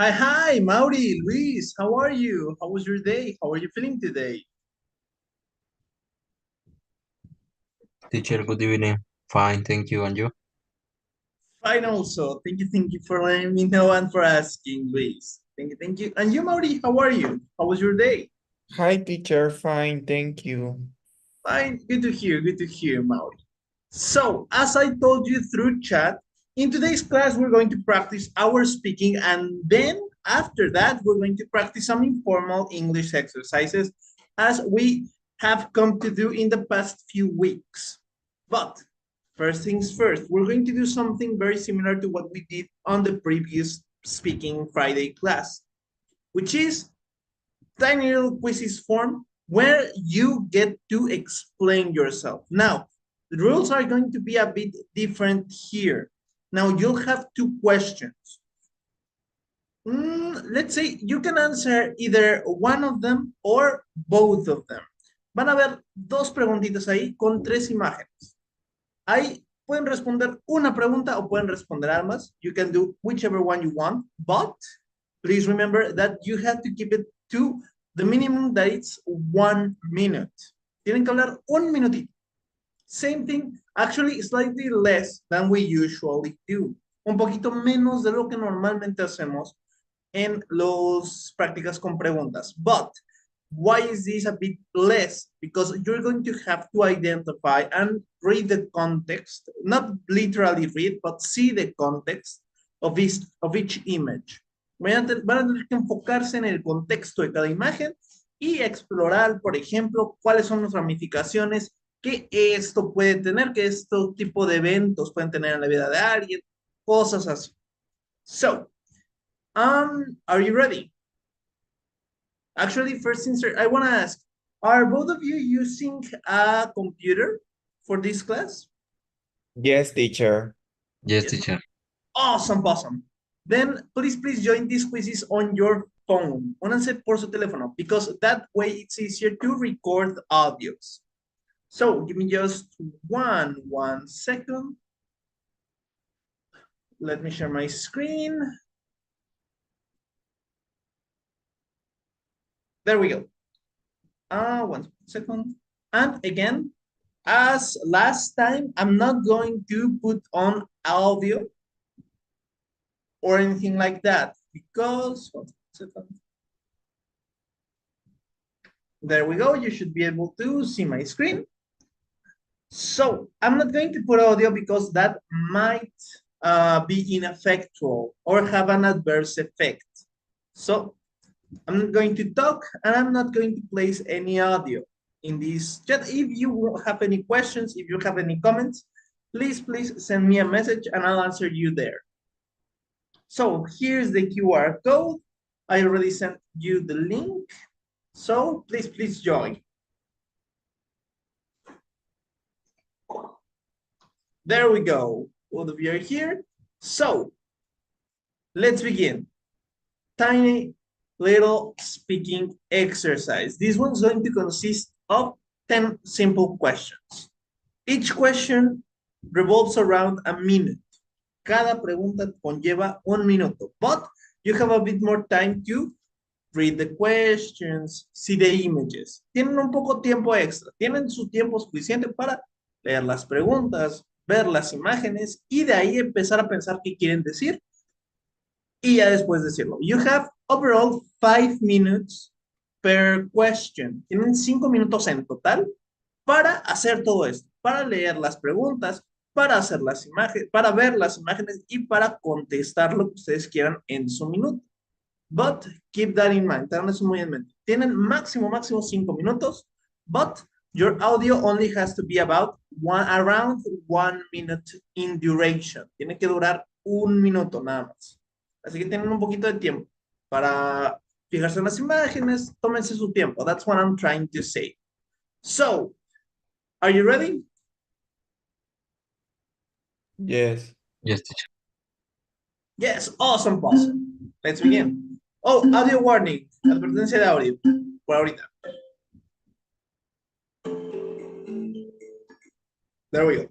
Hi, Mauri, Luis, how are you? How was your day? How are you feeling today? Teacher, good evening. Fine, thank you. And you? Fine also. Thank you for letting me know and for asking, Luis. Thank you. And you, Mauri, how are you? How was your day? Hi, teacher. Fine, thank you. Fine, good to hear, Mauri. So, as I told you through chat, in today's class, we're going to practice our speaking, and then after that, we're going to practice some informal English exercises as we have come to do in the past few weeks. But first things first, we're going to do something very similar to what we did on the previous Speaking Friday class, which is tiny little quizzes form where you get to explain yourself. Now, the rules are going to be a bit different here. Now, you'll have two questions. Let's say you can answer either one of them or both of them. Van a ver dos preguntitas ahí con tres imágenes. Ahí pueden responder una pregunta o pueden responder ambas. You can do whichever one you want, but please remember that you have to keep it to the minimum that it's 1 minute. Tienen que hablar un minutito. Same thing, actually slightly less than we usually do. Un poquito menos de lo que normalmente hacemos en los prácticas con preguntas. But why is this a bit less? Because you're going to have to identify and read the context, not literally read, but see the context of each image. Van a tener que enfocarse en el contexto de cada imagen y explorar, por ejemplo, cuáles son las ramificaciones que esto puede tener, que este tipo de eventos pueden tener en la vida de alguien, cosas así. So, are you ready? Actually, first things first, I want to ask, are both of you using a computer for this class? Yes, teacher. Yes, Yes. teacher. Awesome. Then please join these quizzes on your phone. Únanse por su teléfono because that way it's easier to record audios. So give me just one second. Let me share my screen. There we go. 1 second. And again, as last time, I'm not going to put on audio or anything like that because, 1 second. There we go. You should be able to see my screen. So I'm not going to put audio because that might be ineffectual or have an adverse effect. So I'm not going to talk and I'm not going to place any audio in this chat. If you have any questions, if you have any comments, please send me a message and I'll answer you there. So here's the QR code. I already sent you the link. So please join. There we go. Both of you are here. So let's begin. Tiny little speaking exercise. This one's going to consist of 10 simple questions. Each question revolves around a minute. Cada pregunta conlleva 1 minuto, but you have a bit more time to read the questions, see the images. Tienen un poco tiempo extra, tienen su tiempo suficiente para leer las preguntas, ver las imágenes y de ahí empezar a pensar qué quieren decir y ya después decirlo. You have overall 5 minutes per question. Tienen 5 minutos en total para hacer todo esto, para leer las preguntas, para hacer las imágenes, para ver las imágenes y para contestar lo que ustedes quieran en su minuto. But keep that in mind. Tengan eso muy en mente. Tienen máximo 5 minutos, but your audio only has to be around 1 minute in duration. Tiene que durar 1 minuto nada más. Así que tienen un poquito de tiempo para fijarse en las imágenes. Tómense su tiempo. That's what I'm trying to say. So, are you ready? Yes. Yes, teacher. Yes, awesome. Let's begin. Oh, audio warning. Advertencia de audio. Por ahorita. There we go.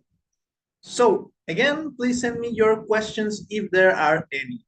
So, again, please send me your questions if there are any.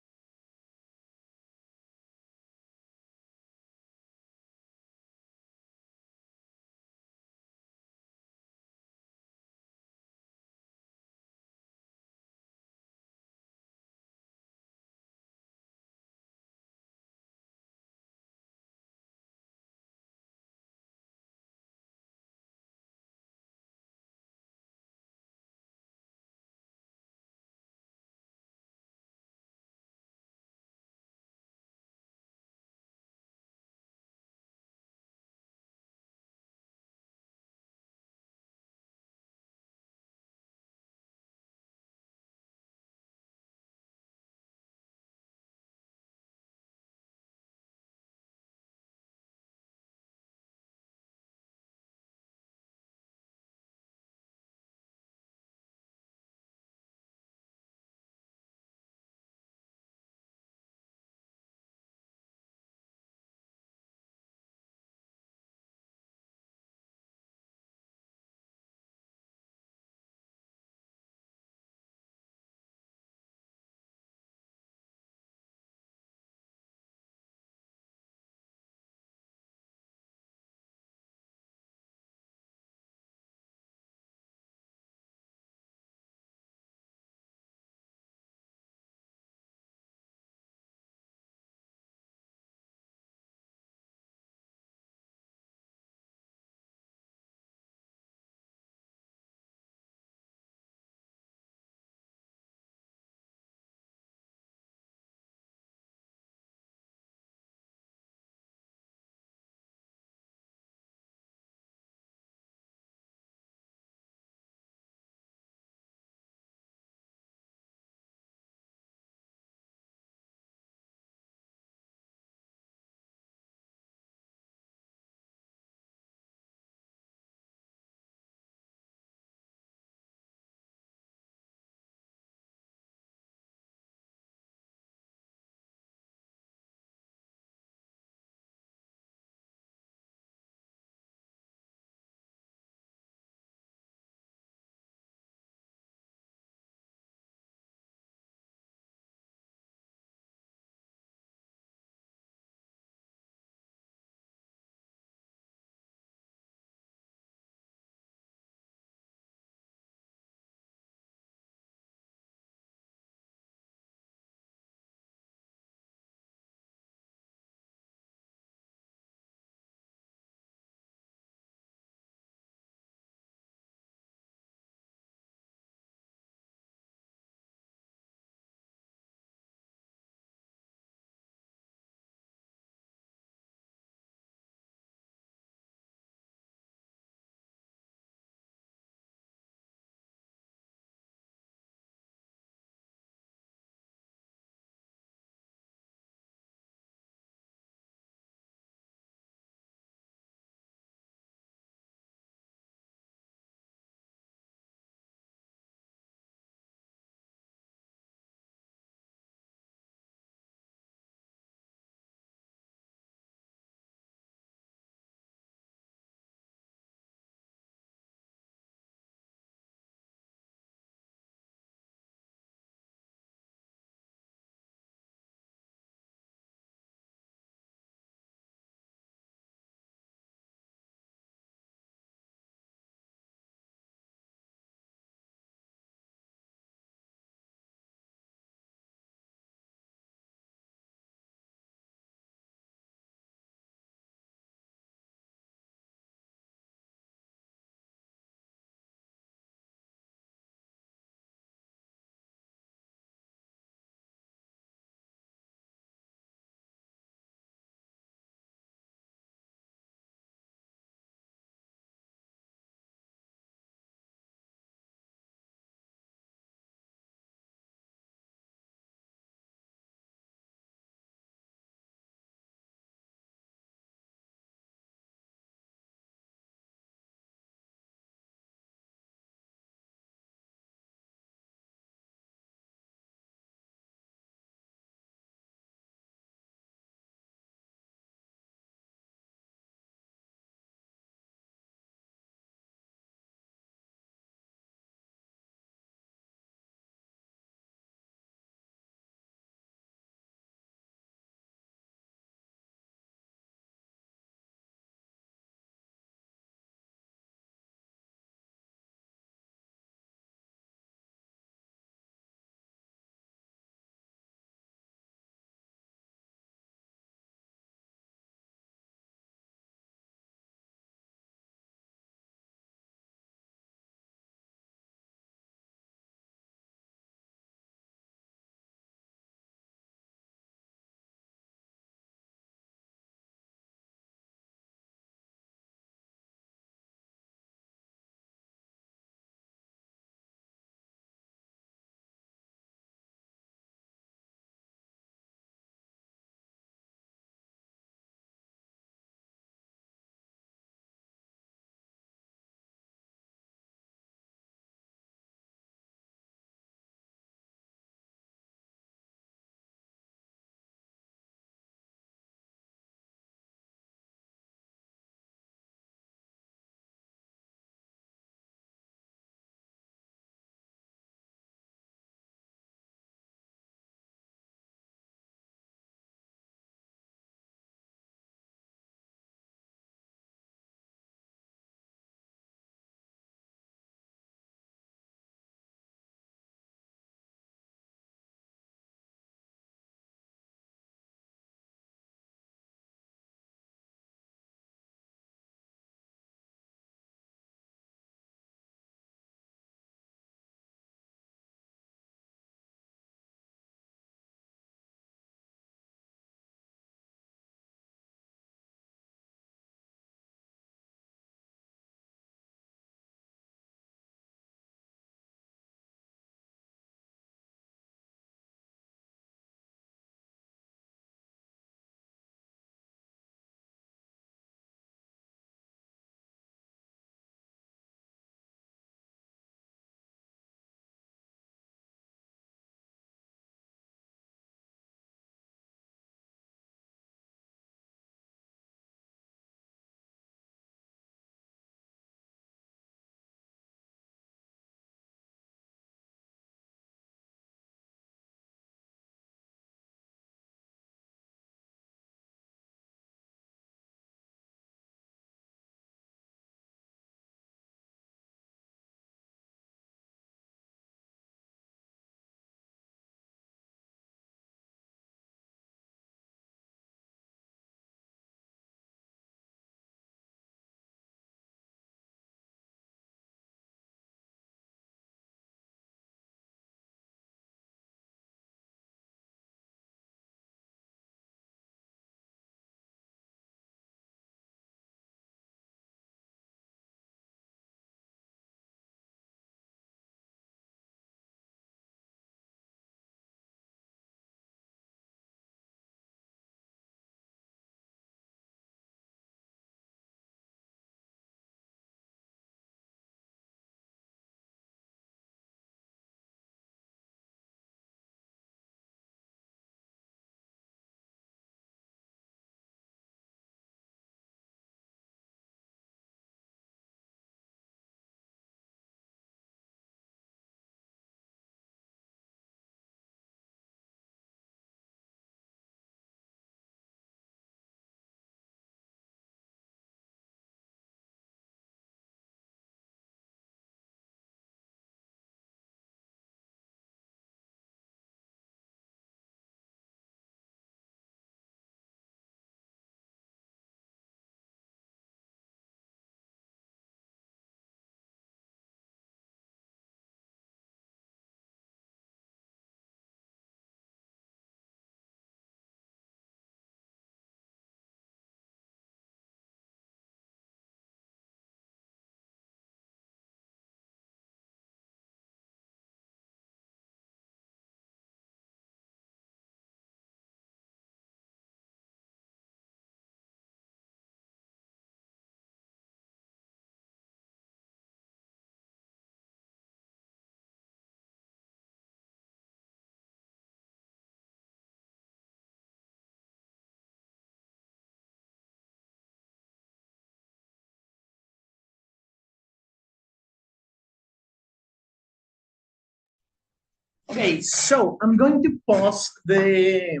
Okay, so I'm going to pause the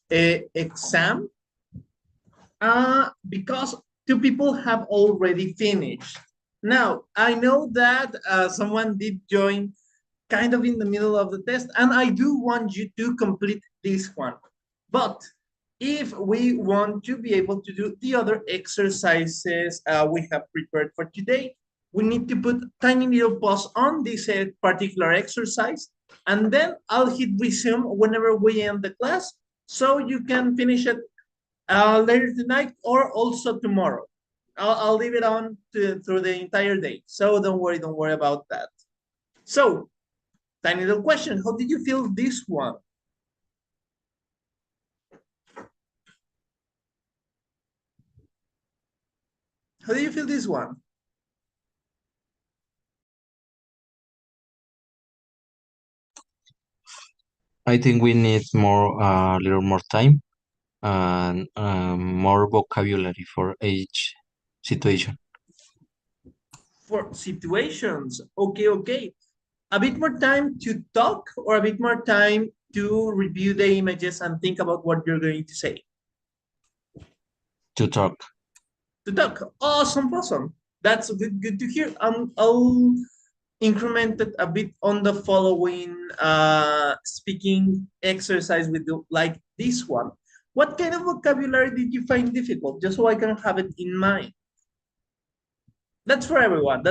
exam because two people have already finished. Now, I know that someone did join kind of in the middle of the test, and I do want you to complete this one. But if we want to be able to do the other exercises we have prepared for today, we need to put tiny little pause on this particular exercise, and then I'll hit resume whenever we end the class, so you can finish it later tonight or also tomorrow. I'll leave it on through the entire day, so don't worry about that. So, tiny little question, how did you feel this one? How do you feel this one? I think we need more, a little more time and more vocabulary for each situation. For situations, okay. A bit more time to talk or a bit more time to review the images and think about what you're going to say? To talk. To talk. Awesome. That's good to hear. I'll increment it a bit on the following speaking exercise we do, like this one. What kind of vocabulary did you find difficult? Just so I can have it in mind. That's for everyone.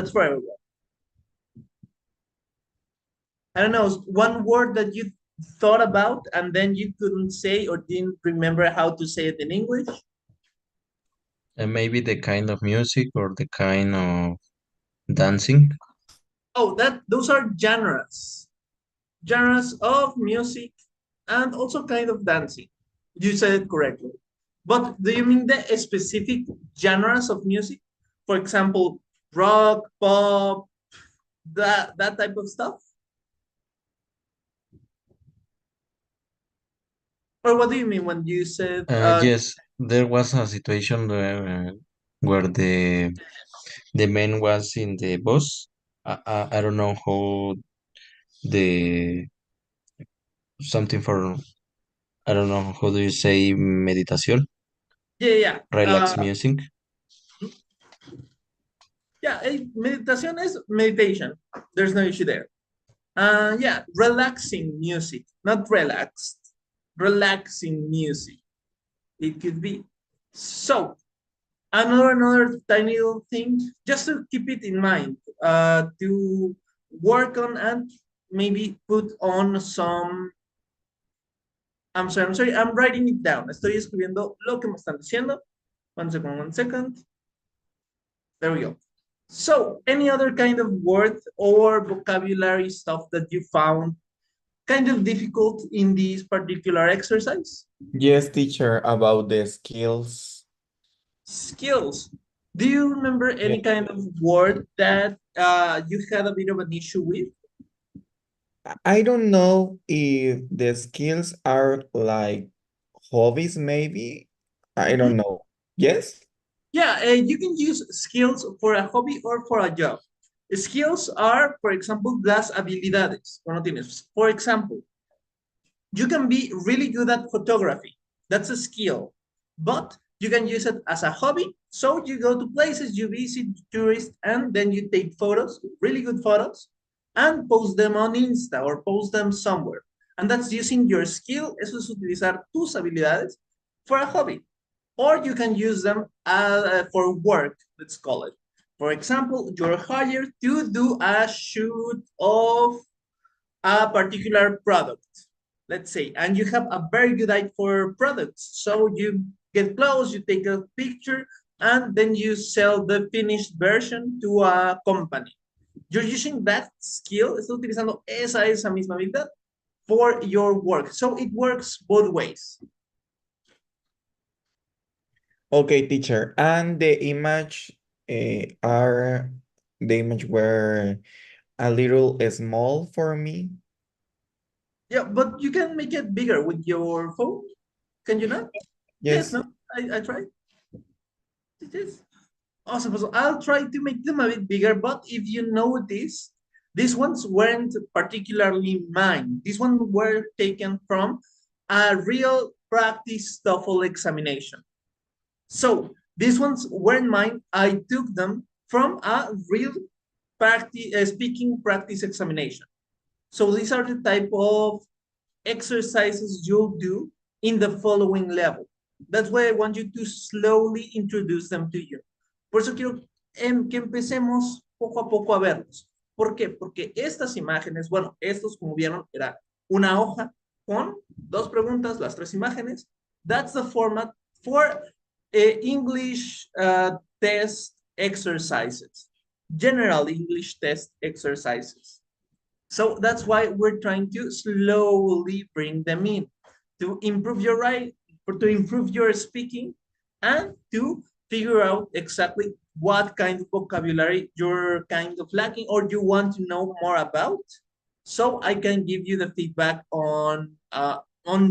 I don't know, one word that you thought about and then you couldn't say or didn't remember how to say it in English? And maybe the kind of music or the kind of dancing. Oh, those are genres. Genres of music and also kind of dancing. You said it correctly. But do you mean the specific genres of music? For example, rock, pop, that type of stuff? Or what do you mean when you said Yes, there was a situation where the man was in the bus. I don't know how the something for, I don't know how do you say meditación, yeah. relax music. Yeah, meditation is meditation. There's no issue there. Yeah, relaxing music, not relaxed. Relaxing music. It could be. So, another tiny little thing, just to keep it in mind, to work on and maybe put on some. I'm sorry, I'm writing it down. Estoy escribiendo lo que me están diciendo. One second. There we go. So, any other kind of word or vocabulary stuff that you found kind of difficult in this particular exercise? Yes, teacher, about the skills. Skills. Do you remember Yeah. any kind of word that you had a bit of an issue with? I don't know if the skills are like hobbies, maybe. I don't know. Yes? Yeah, you can use skills for a hobby or for a job. Skills are, for example, las habilidades. Cuando tienes, for example, you can be really good at photography. That's a skill. But you can use it as a hobby. So you go to places, you visit tourists, and then you take photos, really good photos, and post them on Insta or post them somewhere. And that's using your skill. Eso es utilizar tus habilidades for a hobby. Or you can use them for work, let's call it. For example, you're hired to do a shoot of a particular product, let's say, and you have a very good eye for products. So you get close, you take a picture, and then you sell the finished version to a company. You're using that skill, estás utilizando esa misma habilidad for your work. So it works both ways. Okay, teacher. And the image are the image were a little small for me. Yeah, but you can make it bigger with your phone. Can you not? Yes, Yes. no, I tried. It is. Awesome. So I'll try to make them a bit bigger, but if you notice, These ones weren't particularly mine. These ones were taken from a real practice TOEFL examination. So these ones weren't mine. I took them from a real practice, speaking practice examination. So these are the type of exercises you'll do in the following level. That's why I want you to slowly introduce them to you. Por eso quiero que empecemos poco a poco a verlos. ¿Por qué? Porque estas imágenes, bueno, estos como vieron, era una hoja con dos preguntas, las tres imágenes. That's the format for English test exercises, general English test exercises. So that's why we're trying to slowly bring them in to improve your to improve your speaking and to figure out exactly what kind of vocabulary you're kind of lacking or you want to know more about. So I can give you the feedback on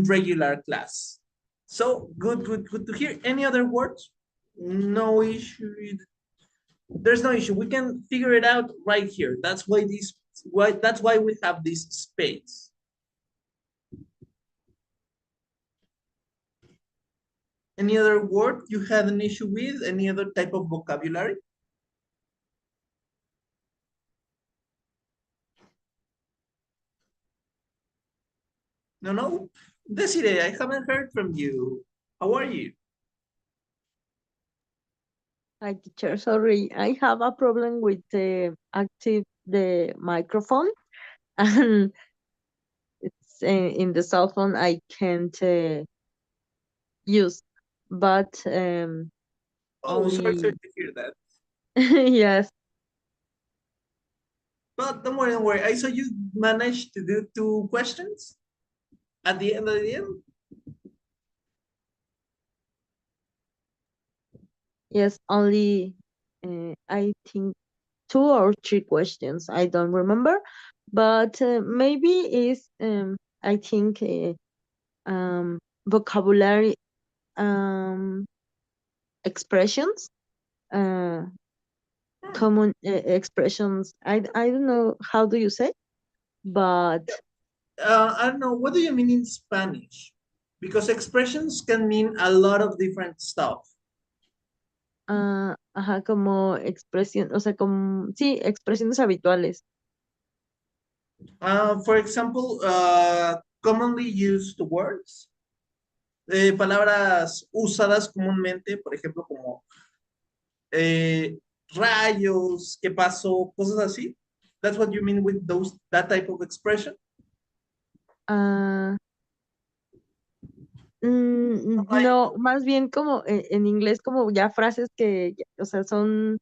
regular class. So good to hear. Any other words? No issue. There's no issue. We can figure it out right here. That's why we have this space. Any other word you had an issue with? Any other type of vocabulary? No? Desiree, I haven't heard from you. How are you? Hi, teacher. Sorry, I have a problem with the microphone, and it's in the cell phone I can't use. But Oh, sorry only to hear that. yes, But don't worry. I saw you managed to do 2 questions at the end of the end. yes, only I think 2 or 3 questions. I don't remember, but maybe is I think vocabulary expressions. Common expressions. I don't know how do you say, but I don't know, what do you mean in Spanish? Because expressions can mean a lot of different stuff. ajá, como expresión, o sea, como sí, expresiones habituales. For example, commonly used words. Palabras usadas comúnmente, por ejemplo, como rayos, qué pasó, cosas así. That's what you mean with that type of expression? No, más bien como en inglés, como ya frases que, o sea, son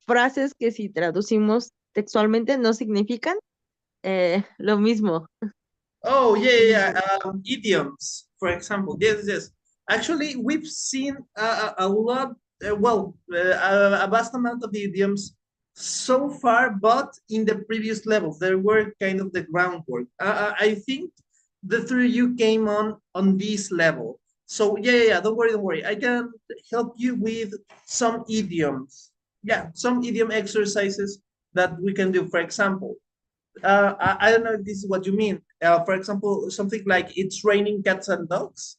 frases que si traducimos textualmente no significan lo mismo. Oh, yeah. Idioms, for example. Yes. Actually, we've seen a lot, a vast amount of idioms so far, but in the previous levels, there were kind of the groundwork. I think the three of you came on this level. So yeah, don't worry. I can help you with some idioms. Yeah, some idiom exercises that we can do. For example, I don't know if this is what you mean. For example, something like it's raining cats and dogs,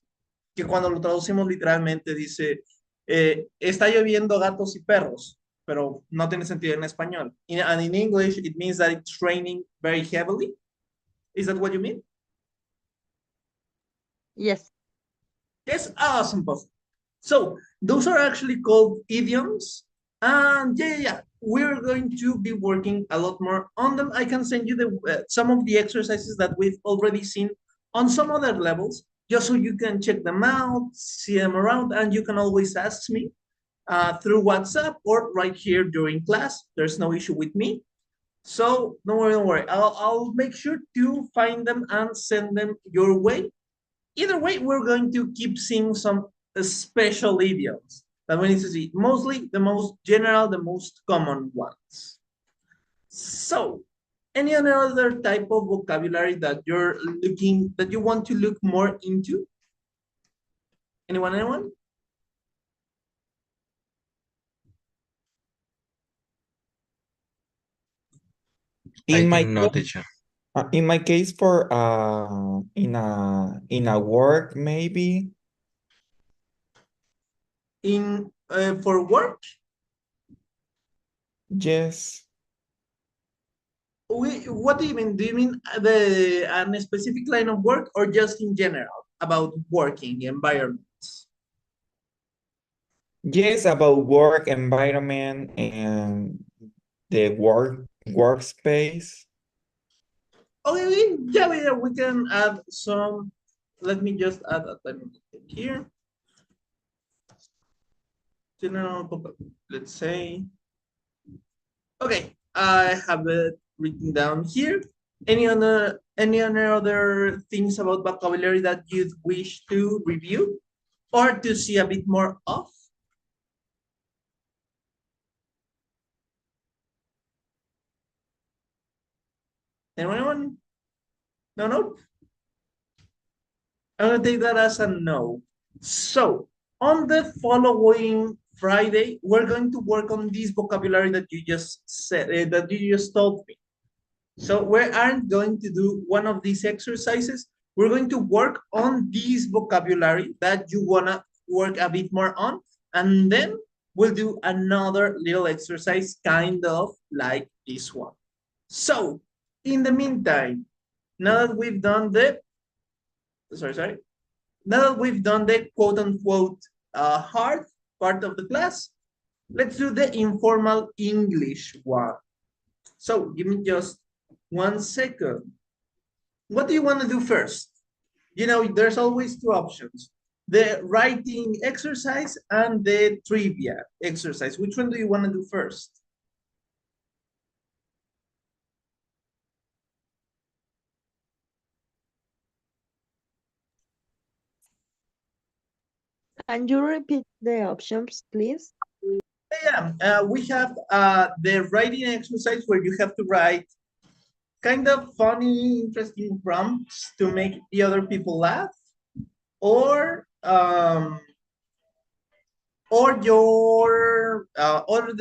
que cuando lo traducimos literalmente dice está lloviendo gatos y perros, pero no tiene sentido en español. And in English, it means that it's raining very heavily. Is that what you mean? Yes. Yes, awesome, boss. So those are actually called idioms. And yeah, we're going to be working a lot more on them. I can send you some of the exercises that we've already seen on some other levels, just so you can check them out, see them around, and you can always ask me through WhatsApp or right here during class. There's no issue with me. So don't worry. I'll make sure to find them and send them your way. Either way, we're going to keep seeing some special idioms that we need to see. Mostly the most general, the most common ones. So, any other type of vocabulary that you want to look more into? Anyone? I In my think no, teacher. in my case, for in a work maybe. In for work, Yes. what do you mean? Do you mean a specific line of work or just in general about working environments? Yes, about work environment and the workspace. Okay, yeah, we can add some. Let me just add a tiny bit here. General, let's say. Okay, I have it written down here. Any other things about vocabulary that you'd wish to review or to see a bit more of? Anyone? No, no? I'm gonna take that as a no. So on the following Friday, we're going to work on this vocabulary that you just said, that you just told me. So we aren't going to do one of these exercises. We're going to work on this vocabulary that you wanna work a bit more on, and then we'll do another little exercise kind of like this one. So in the meantime, now that we've done the, now that we've done the quote unquote hard part of the class, let's do the informal English one. So give me just 1 second. What do you want to do first? You know, there's always two options. The writing exercise and the trivia exercise. Which one do you want to do first? Can you repeat the options, please? Yeah, we have the writing exercise where you have to write kind of funny, interesting prompts to make the other people laugh, or the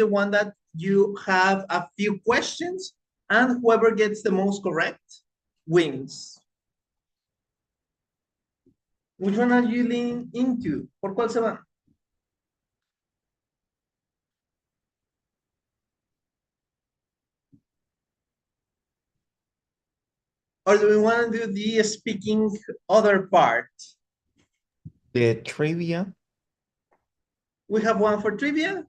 one that you have a few questions and whoever gets the most correct wins. Which one are you leaning into? ¿Por cuál se van? Or do we want to do the speaking other part? The trivia. We have one for trivia.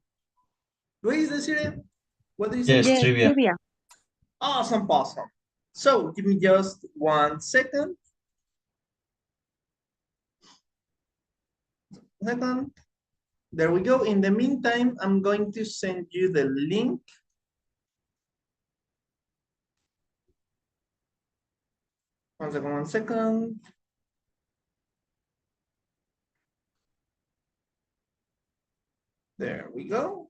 Luis, Desiree, what do you say? Yes, Yes, trivia. trivia. Awesome, awesome. So give me just 1 second. There we go. In the meantime, I'm going to send you the link. One second. There we go.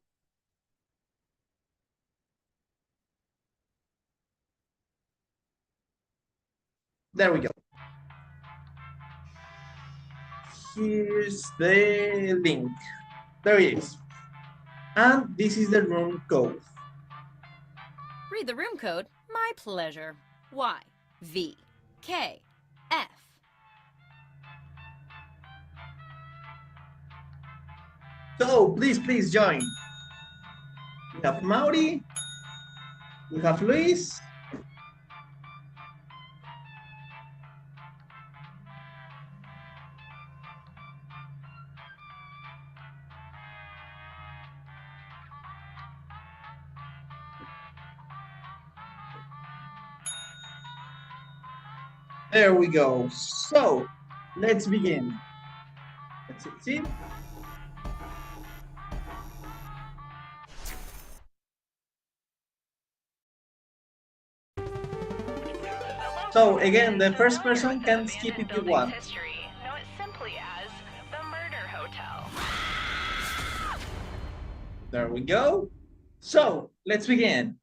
There we go. Here's the link. There it is. And this is the room code. Read the room code. My pleasure. Y, V, K, F. So please join. We have Mauri. We have Luis. There we go. So let's begin. Let's see. So again, the first person can skip if you want. History. Know it simply as the Murder Hotel. There we go. So let's begin.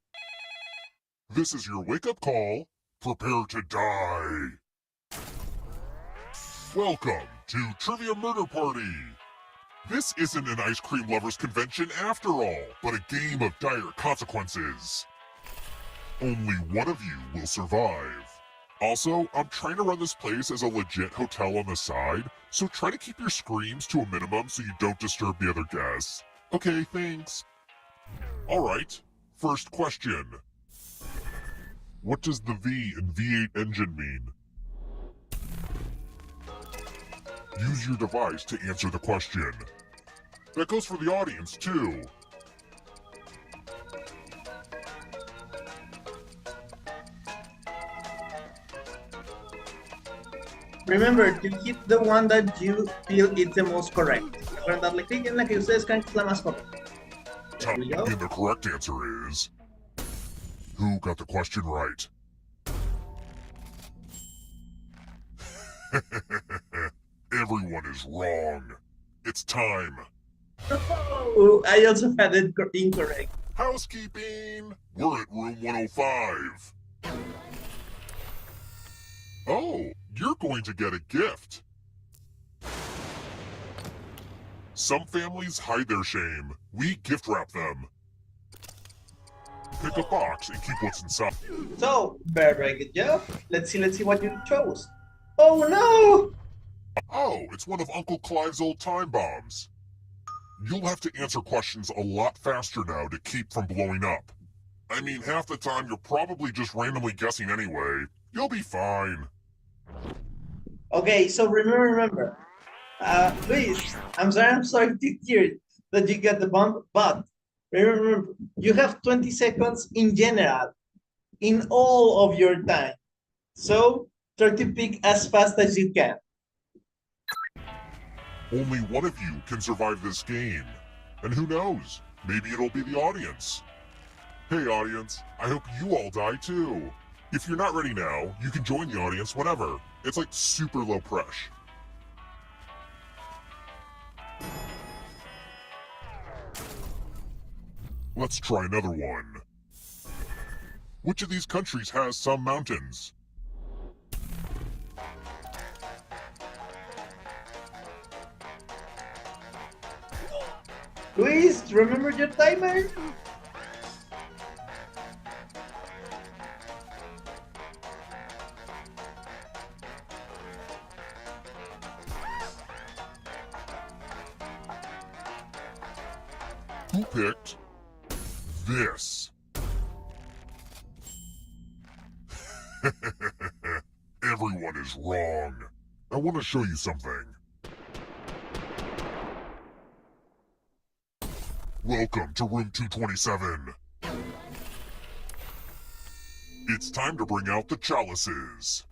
This is your wake-up call. Prepare to die. Welcome to Trivia Murder Party. This isn't an ice cream lovers convention after all, but a game of dire consequences. Only one of you will survive. Also, I'm trying to run this place as a legit hotel on the side, so try to keep your screams to a minimum so you don't disturb the other guests. Okay, thanks. Alright, first question. What does the V in V8 engine mean? Use your device to answer the question. That goes for the audience, too. Remember to hit the one that you feel is the most correct. Recuerden darle clic en la que ustedes crean que es la más correcta. There we go. And the correct answer is... Who got the question right? Everyone is wrong. It's time. Oh, I also had it incorrect. Housekeeping! We're at room 105. Oh, you're going to get a gift. Some families hide their shame. We gift wrap them. Pick a box and keep what's inside. So, very good job. Let's see what you chose. Oh no! Oh, it's one of Uncle Clive's old time bombs. You'll have to answer questions a lot faster now to keep from blowing up. I mean, half the time you're probably just randomly guessing anyway. You'll be fine. Okay, so remember. Luis, I'm sorry to hear that you got the bomb, but remember, you have 20 seconds in general, in all of your time. So, try to pick as fast as you can. Only one of you can survive this game. And who knows, maybe it'll be the audience. Hey audience, I hope you all die too. If you're not ready now, you can join the audience whenever. It's like super low pressure. Let's try another one. Which of these countries has some mountains? Luis, remember your timer? Who picked this? Everyone is wrong. I want to show you something. Welcome to room 227. It's time to bring out the chalices.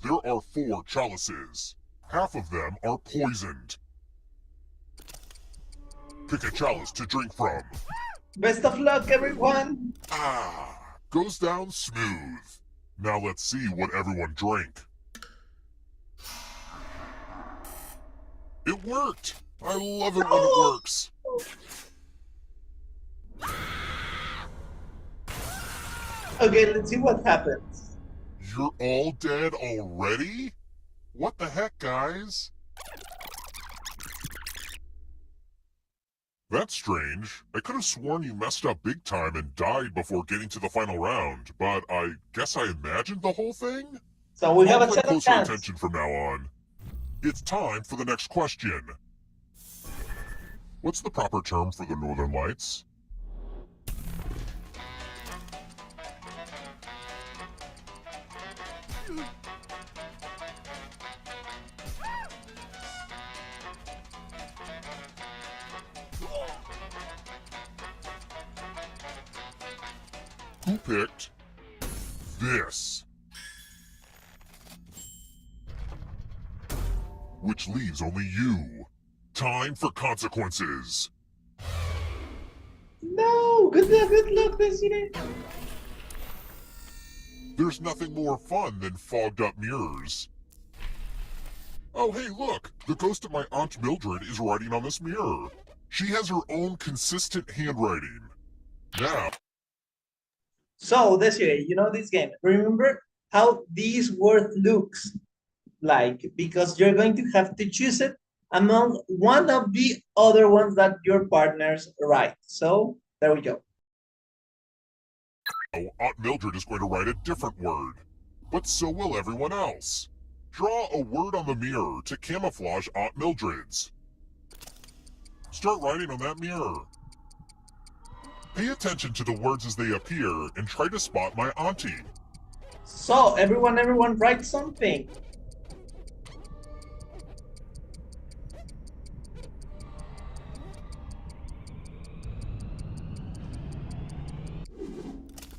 There are 4 chalices. Half of them are poisoned. Pick a chalice to drink from. Best of luck, everyone. Goes down smooth. Now let's see what everyone drank. It worked! I love it when it works. Okay, let's see what happens. You're all dead already? What the heck, guys? That's strange. I could have sworn you messed up big time and died before getting to the final round, but I guess I imagined the whole thing? So we have I'll a pay second closer chance. attention from now on. It's time for the next question. What's the proper term for the Northern Lights? Who picked this? Which leaves only you. Time for consequences. No, good luck, Desiree. There's nothing more fun than fogged up mirrors. Oh, hey, look! The ghost of my Aunt Mildred is writing on this mirror. She has her own consistent handwriting. Now... So, Desiree, you know this game. Remember how this word looks like, because you're going to have to choose it among one of the other ones that your partners write. So, there we go. Aunt Mildred is going to write a different word, but so will everyone else. Draw a word on the mirror to camouflage Aunt Mildred's. Start writing on that mirror. Pay attention to the words as they appear and try to spot my auntie. So everyone write something.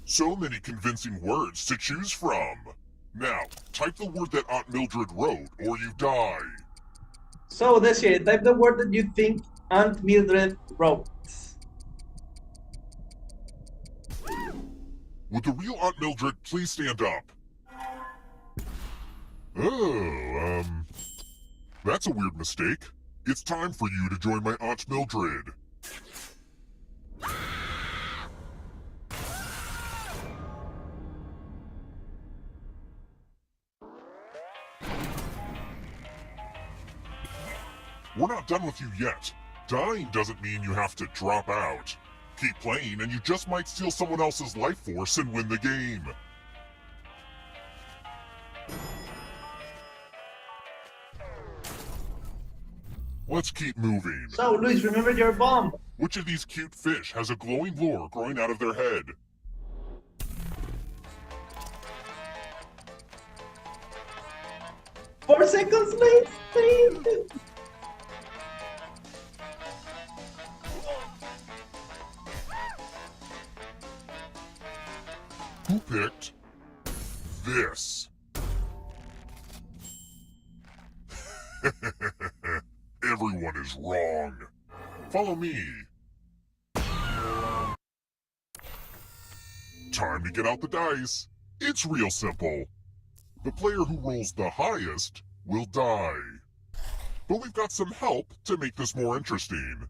So many convincing words to choose from. Now, type the word that Aunt Mildred wrote or you die. So Desiree, type the word that you think Aunt Mildred wrote. Would the real Aunt Mildred please stand up? Oh, that's a weird mistake. It's time for you to join my Aunt Mildred. We're not done with you yet. Dying doesn't mean you have to drop out. Keep playing and you just might steal someone else's life force and win the game. Let's keep moving. So Luis, remember your bomb. Which of these cute fish has a glowing lure growing out of their head? Four seconds, Luis, please. Who picked this? Everyone is wrong. Follow me. Time to get out the dice. It's real simple. The player who rolls the highest will die. But we've got some help to make this more interesting.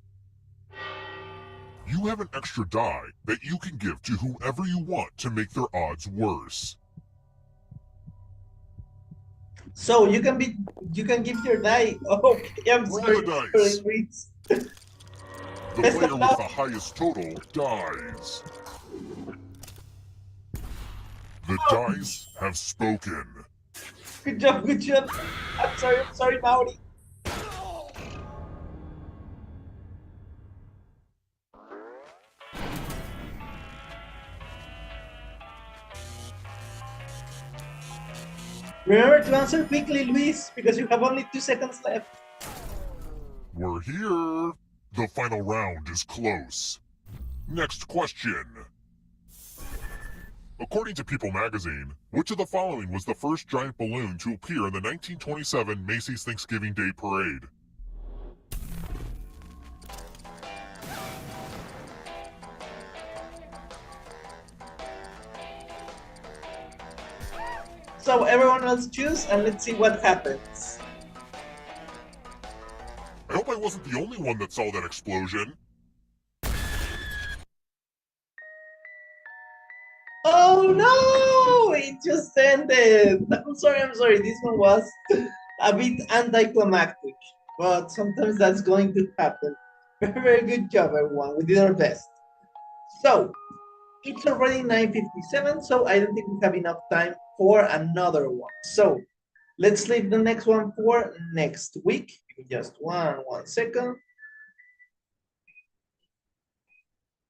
You have an extra die that you can give to whoever you want to make their odds worse. So you can give your die. Okay, I'm Roll sorry. the dice. Luis. The Best player of with luck. the highest total dies. The dice have spoken. Good job, good job. I'm sorry, Mauri. Remember to answer quickly, Luis, because you have only 2 seconds left. We're here. The final round is close. Next question. According to People magazine, which of the following was the first giant balloon to appear in the 1927 Macy's Thanksgiving Day Parade? So everyone else choose and let's see what happens. I hope I wasn't the only one that saw that explosion. Oh no! It just ended. I'm sorry. This one was a bit anticlimactic, but sometimes that's going to happen. Very good job, everyone. We did our best. So it's already 9:57, so I don't think we have enough time for another one. So let's leave the next one for next week. Give me just one second.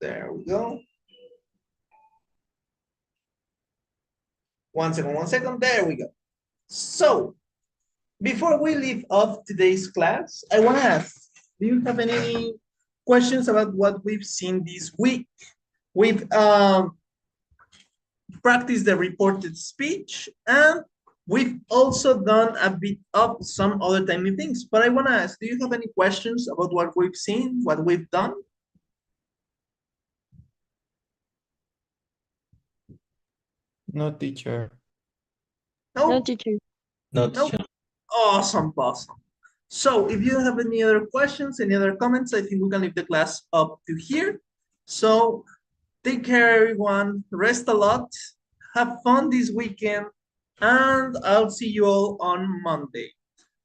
There we go. One second, there we go. So, before we leave off today's class, I want to ask, do you have any questions about what we've seen this week? We've practiced the reported speech, and we've also done a bit of some other tiny things. But I want to ask, do you have any questions about what we've seen, what we've done? No, teacher. No? No, teacher. No, Nope. teacher. Awesome. So if you have any other questions, any other comments, I think we can leave the class up to here. So take care, everyone. Rest a lot. Have fun this weekend. And I'll see you all on Monday.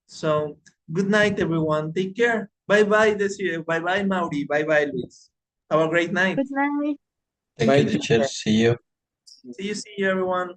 So good night, everyone. Take care. Bye-bye, Desiree. Bye-bye, Mauri. Bye-bye, Luis. Have a great night. Good night. Thank Bye, you, teacher. teacher. See you. See you everyone.